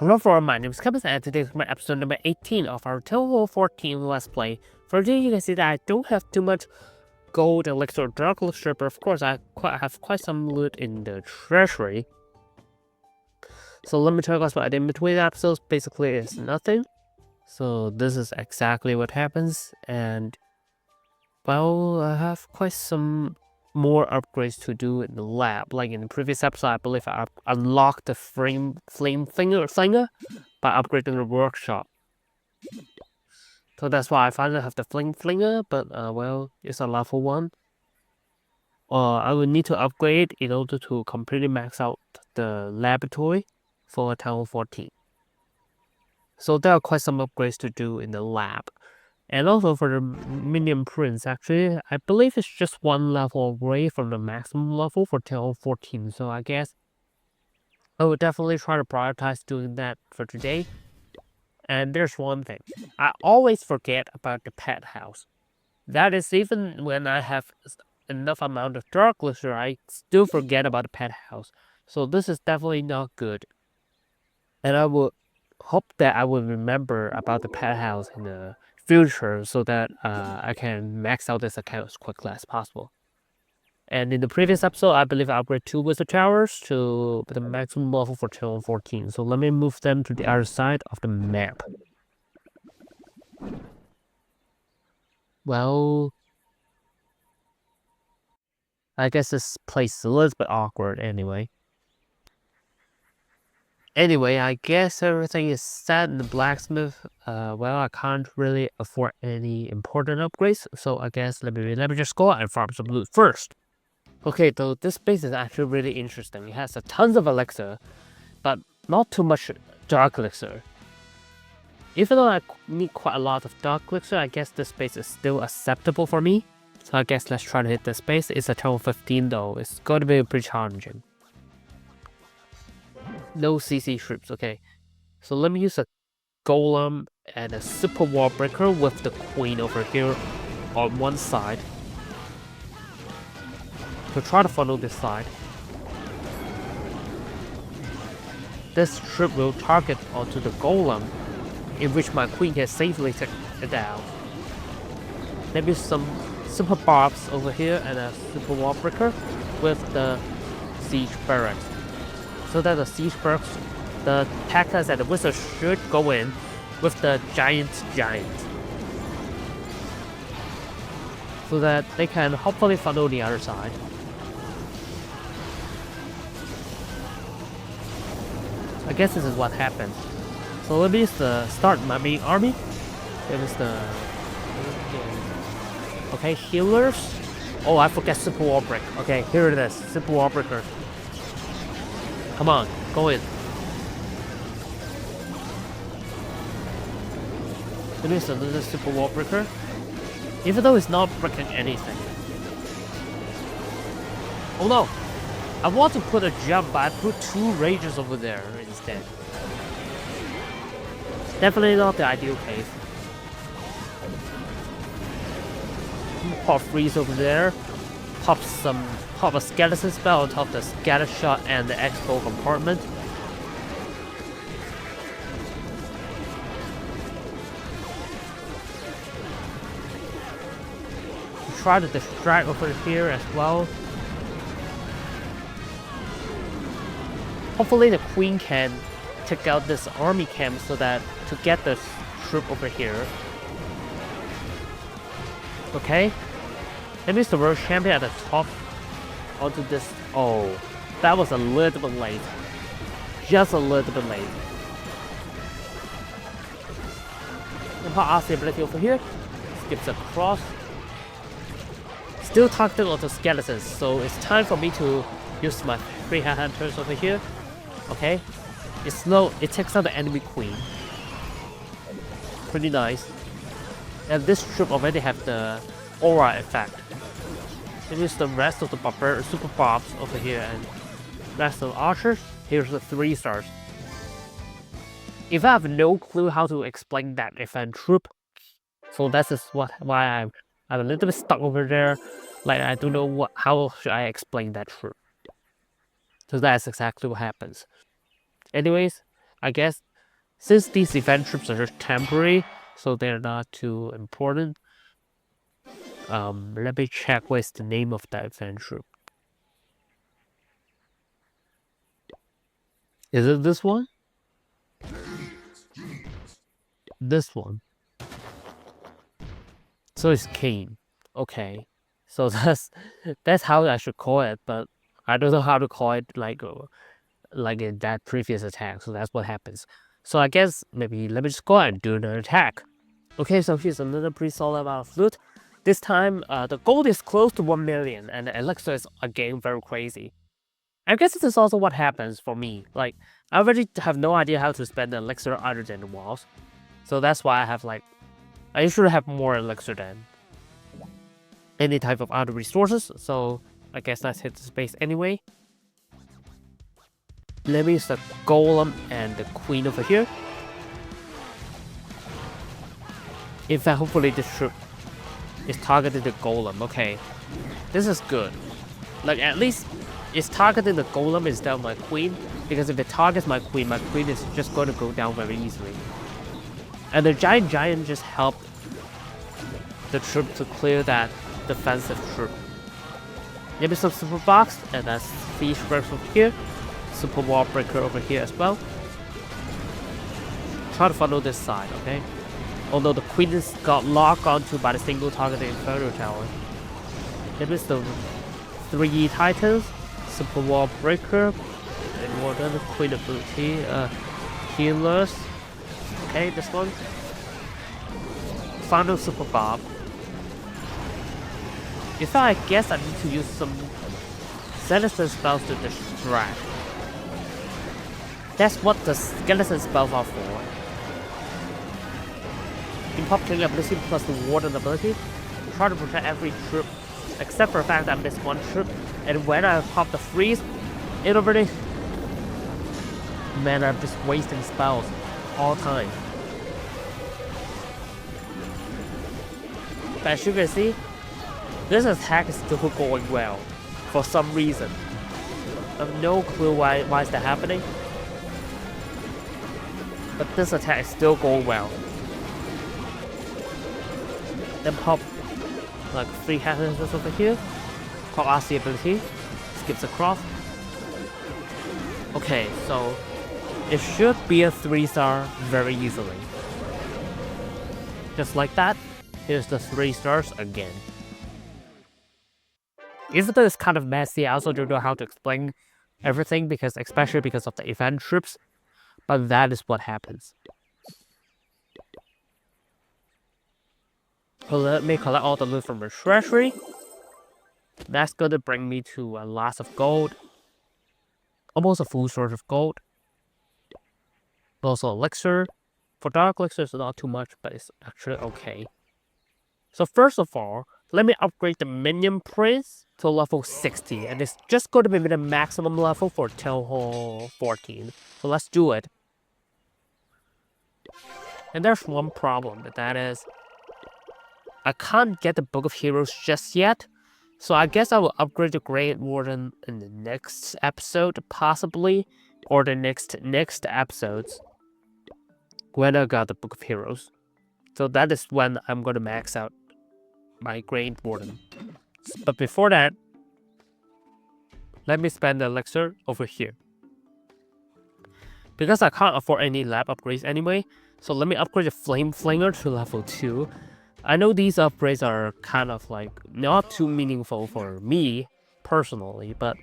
Hello everyone, my name is Kevin and today is my episode number 18 of our TH14 Let's Play. For today you can see that I don't have too much gold, elixir, or dark elixir, but of course I have quite some loot in the treasury. So let me tell you guys what I did in between episodes. Basically it's nothing. So this is exactly what happens, and well, I have quite some more upgrades to do in the lab. Like in the previous episode, I believe I unlocked the flame thinger by upgrading the workshop. So that's why I finally have the flame flinger, but well, it's a level 1. I will need to upgrade in order to completely max out the laboratory for TH14. So there are quite some upgrades to do in the lab. And also for the Minion prints, actually, I believe it's just one level away from the maximum level for TH14. So I guess I will definitely try to prioritize doing that for today. And there's one thing. I always forget about the pet house. That is, even when I have enough amount of dark elixir, I still forget about the pet house. So this is definitely not good. And I will hope that I will remember about the pet house in the future so that I can max out this account as quickly as possible. And in the previous episode, I believe I upgraded 2 wizard towers to the maximum level for TH14. So let me move them to the other side of the map. Well, I guess this place is a little bit awkward anyway. Anyway, I guess everything is set in the blacksmith. Well, I can't really afford any important upgrades, so I guess let me just go out and farm some loot first. Okay, though this base is actually really interesting. It has a tons of elixir, but not too much dark elixir. Even though I need quite a lot of dark elixir, I guess this base is still acceptable for me. So I guess let's try to hit this base. It's a TH15 though. It's going to be pretty challenging. No CC troops, okay. So let me use a golem and a super wall breaker with the queen over here on one side to try to funnel this side. This troop will target onto the golem, in which my queen can safely take it down. Maybe some super barbs over here and a super wall breaker with the siege barracks. So that the siege barracks, the attackers and the wizards should go in with the giant. So that they can hopefully funnel the other side. I guess this is what happens. So let me start my main army. Here is the... Okay, healers. Oh, I forget super wall break. Okay, here it is. Super wall breaker. Come on, go in. There is another super wall breaker. Even though it's not breaking anything. Oh no! I want to put a jump, but I put 2 rages over there instead. Definitely not the ideal case. Pop freeze over there. Pop a skeleton spell on top of the scatter shot and the expo compartment. Try to distract over here as well. Hopefully the queen can take out this army camp so that to get the troop over here. Okay. That means the world champion at the top onto this. Oh, that was a little bit late. Just a little bit late. Impart RC ability over here. Skips across. Still targeting onto skeletons, so it's time for me to use my 3 headhunters over here. Okay. It's slow. It takes out the enemy queen. Pretty nice. And this troop already have the aura effect. It is the rest of the super bobs over here and rest of the archers. Here's the 3 stars. If I have no clue how to explain that event troop, so that's just why I'm a little bit stuck over there. Like I don't know how should I explain that troop. So that's exactly what happens. Anyways, I guess Since these event trips are just temporary, so they're not too important. Let me check what's the name of that event trip. Is it this one? This one. So it's Kane. Okay. So that's how I should call it, but I don't know how to call it like in that previous attack. So that's what happens. So I guess maybe let me just go ahead and do another attack. Okay, so here's another pretty solid amount of loot. This time, the gold is close to 1 million, and the elixir is again very crazy. I guess this is also what happens for me. Like, I already have no idea how to spend the elixir other than the walls. So that's why I have like, I usually have more elixir than any type of other resources. So I guess let's hit the space anyway. Let me use the golem and the queen over here. In fact, hopefully this troop is targeting the golem. Okay, this is good. Like, at least it's targeting the golem instead of my queen, because if it targets my queen is just going to go down very easily. And the giant just helped the troop to clear that defensive troop. Maybe some super box, and that's siege breaks over here. Super wall breaker over here as well. Try to follow this side, okay? Although the queen is got locked onto by the single targeted inferno tower. Maybe it's the 3 titans, super wall breaker, and more than the queen ability, healers. Okay, this one. Final super bob. In fact, I guess I need to use some skeleton spells to distract. That's what the skeleton spells are for. Impop killing ability plus the warden ability. Try to protect every troop, except for the fact that I missed one troop. And when I pop the freeze, it already... Man, I'm just wasting spells all time. But as you can see, this attack is still going well, for some reason. I have no clue why is that happening. But this attack is still going well. Then pop like 3 hazards over here. Pop RC ability. Skips across. Okay, so it should be a 3-star very easily. Just like that. Here's the 3 stars again. Even though it's kind of messy, I also don't know how to explain everything, because especially because of the event trips. But that is what happens. So let me collect all the loot from the treasury. That's gonna bring me to a lot of gold. Almost a full source of gold. Also elixir. For dark elixir it's not too much, but it's actually okay. So first of all, let me upgrade the Minion Prince to level 60. And it's just going to be the maximum level for TH14. So let's do it. And there's one problem, that is, I can't get the Book of Heroes just yet. So I guess I will upgrade the Great Warden in the next episode, possibly. Or the next episodes. When I got the Book of Heroes. So that is when I'm going to max out my Great Warden. But before that, let me spend the elixir over here. Because I can't afford any lab upgrades anyway, so let me upgrade the Flame Flinger to level 2. I know these upgrades are kind of like not too meaningful for me personally, but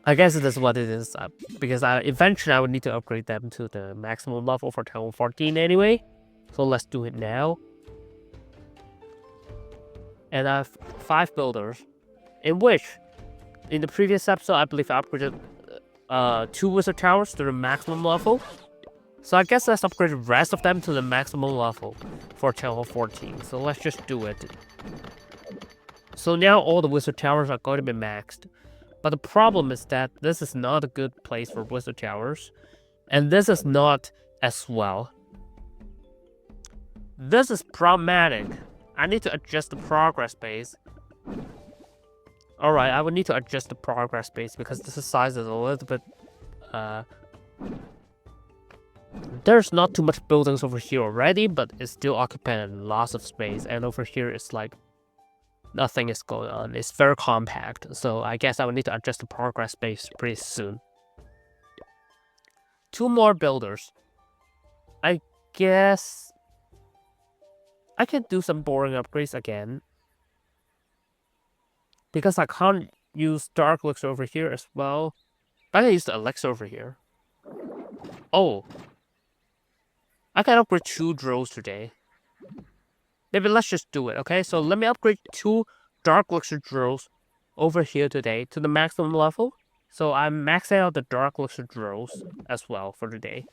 I guess it is what it is, because eventually I would need to upgrade them to the maximum level for TH14 anyway. So let's do it now. And I have 5 builders, in which, in the previous episode, I believe I upgraded 2 wizard towers to the maximum level. So I guess let's upgrade the rest of them to the maximum level for TH14. So let's just do it. So now all the wizard towers are going to be maxed. But the problem is that this is not a good place for wizard towers. And this is not as well. This is problematic. I need to adjust the progress base. Alright, I would need to adjust the progress base because this size is a little bit there's not too much buildings over here already, but it's still occupying lots of space. And over here, it's like nothing is going on. It's very compact. So I guess I will need to adjust the progress space pretty soon. 2 more builders. I guess I can do some boring upgrades again. Because I can't use Dark Elixir over here as well. But I can use the Elixir over here. Oh. I can upgrade 2 drills today. Maybe let's just do it, okay? So let me upgrade 2 Dark Elixir drills over here today to the maximum level. So I'm maxing out the Dark Elixir drills as well for today.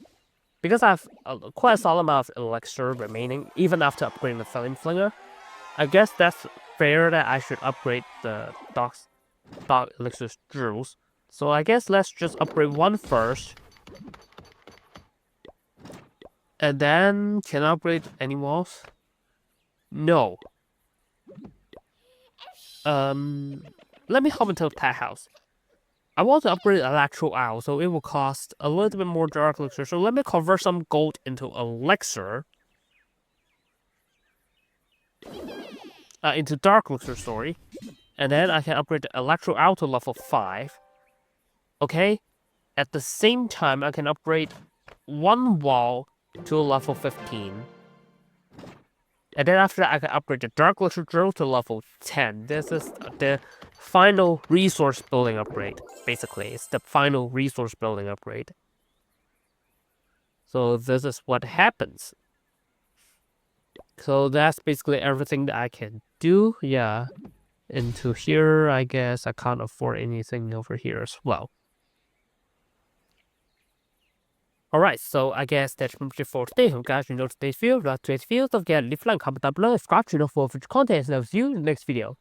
Because I have quite a solid amount of Elixir remaining, even after upgrading the Flame Flinger, I guess that's fair that I should upgrade the Dark Elixir drills. So I guess let's just upgrade 1 first. And then, can I upgrade any walls? No. Let me hop into the pet house. I want to upgrade Electro Owl, so it will cost a little bit more Dark Elixir. So let me convert some gold into Elixir. Into Dark Elixir, sorry. And then I can upgrade the Electro Owl to level 5. Okay? At the same time, I can upgrade 1 wall to level 15. And then after that, I can upgrade the Dark Elixir drill to level 10. This is the final resource building upgrade. Basically, it's the final resource building upgrade. So this is what happens. So that's basically everything that I can do. Yeah. Into here, I guess I can't afford anything over here as well. Alright, so I guess that's pretty much it for today. Hope guys enjoyed today's video. If you like today's video, don't forget to leave a like, comment down below, subscribe to know for future content, and I'll see you in the next video.